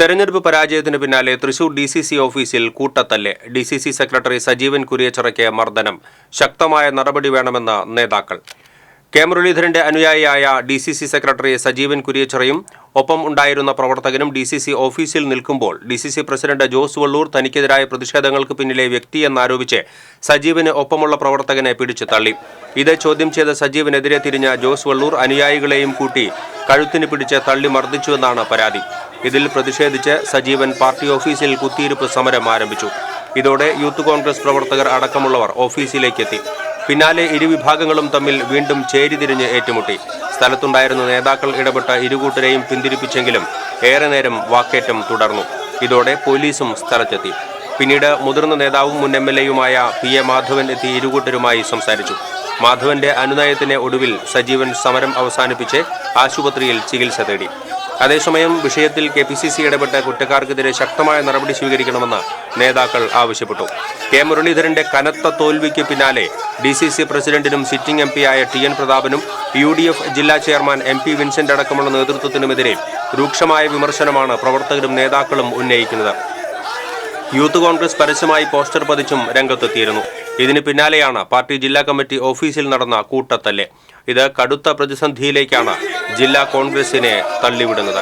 തെരഞ്ഞെടുപ്പ് പരാജയത്തിന് പിന്നാലെ തൃശൂർ DCC ഓഫീസിൽ കൂട്ടത്തല്ല്. DCC സെക്രട്ടറി സജീവൻ കുരിയച്ചിറയ്ക്ക് മർദ്ദനം. ശക്തമായ നടപടി വേണമെന്ന് നേതാക്കൾ. കെ മുരളീധരന്റെ അനുയായിയായ DCC സെക്രട്ടറി സജീവൻ കുരിയച്ചിറയും ഒപ്പം ഉണ്ടായിരുന്ന പ്രവർത്തകനും DCC ഓഫീസിൽ നിൽക്കുമ്പോൾ DCC പ്രസിഡന്റ് ജോസ് വള്ളൂർ തനിക്കെതിരായ പ്രതിഷേധങ്ങൾക്ക് പിന്നിലെ വ്യക്തിയെന്നാരോപിച്ച് സജീവന് ഒപ്പമുള്ള പ്രവർത്തകനെ പിടിച്ചു തള്ളി. ഇത് ചോദ്യം ചെയ്ത സജീവനെതിരെ തിരിഞ്ഞ ജോസ് വള്ളൂർ അനുയായികളെയും കൂട്ടി കഴുത്തിന് പിടിച്ച് തള്ളി മർദ്ദിച്ചുവെന്നാണ് പരാതി. ഇതിൽ പ്രതിഷേധിച്ച് സജീവൻ പാർട്ടി ഓഫീസിൽ കുത്തിയിരിപ്പ് സമരം ആരംഭിച്ചു. ഇതോടെ യൂത്ത് കോൺഗ്രസ് പ്രവർത്തകർ അടക്കമുള്ളവർ ഓഫീസിലേക്കെത്തി. പിന്നാലെ ഇരുവിഭാഗങ്ങളും തമ്മിൽ വീണ്ടും ചേരിതിരിഞ്ഞ് ഏറ്റുമുട്ടി. സ്ഥലത്തുണ്ടായിരുന്ന നേതാക്കൾ ഇടപെട്ട ഇരുകൂട്ടരെയും പിന്തിരിപ്പിച്ചെങ്കിലും ഏറെ നേരം വാക്കേറ്റം തുടർന്നു. ഇതോടെ പോലീസും സ്ഥലത്തെത്തി. പിന്നീട് മുതിർന്ന നേതാവും മുൻ MLAയുമായ PA മാധവൻ എത്തി ഇരുകൂട്ടരുമായി സംസാരിച്ചു. മാധവന്റെ അനുനയത്തിന് ഒടുവിൽ സജീവൻ സമരം അവസാനിപ്പിച്ച് ആശുപത്രിയിൽ ചികിത്സ തേടി. അതേസമയം വിഷയത്തിൽ KPCC ഇടപെട്ട കുറ്റക്കാർക്കെതിരെ ശക്തമായ നടപടി സ്വീകരിക്കണമെന്ന് നേതാക്കൾ ആവശ്യപ്പെട്ടു. കെ മുരളീധരന്റെ കനത്ത തോൽവിക്ക് പിന്നാലെ DCC പ്രസിഡന്റിനും സിറ്റിംഗ് MP-യായ TN പ്രതാപനും UDF ജില്ലാ ചെയർമാൻ MP വിൻസെന്റ് അടക്കമുള്ള നേതൃത്വത്തിനുമെതിരെ രൂക്ഷമായ വിമർശനമാണ് പ്രവർത്തകരും നേതാക്കളും ഉന്നയിക്കുന്നത്. യൂത്ത് കോൺഗ്രസ് പരസ്യമായി പോസ്റ്റർ പതിച്ചും രംഗത്തെത്തിയിരുന്നു. ഇതിന് പിന്നാലെയാണ് പാർട്ടി ജില്ലാ കമ്മിറ്റി ഓഫീസിൽ നടന്ന കൂട്ടത്തല്ല്. ഇത് കടുത്ത പ്രതിസന്ധിയിലേക്കാണ് ജില്ലാ കോൺഗ്രസിനെ തള്ളിവിടുന്നത്.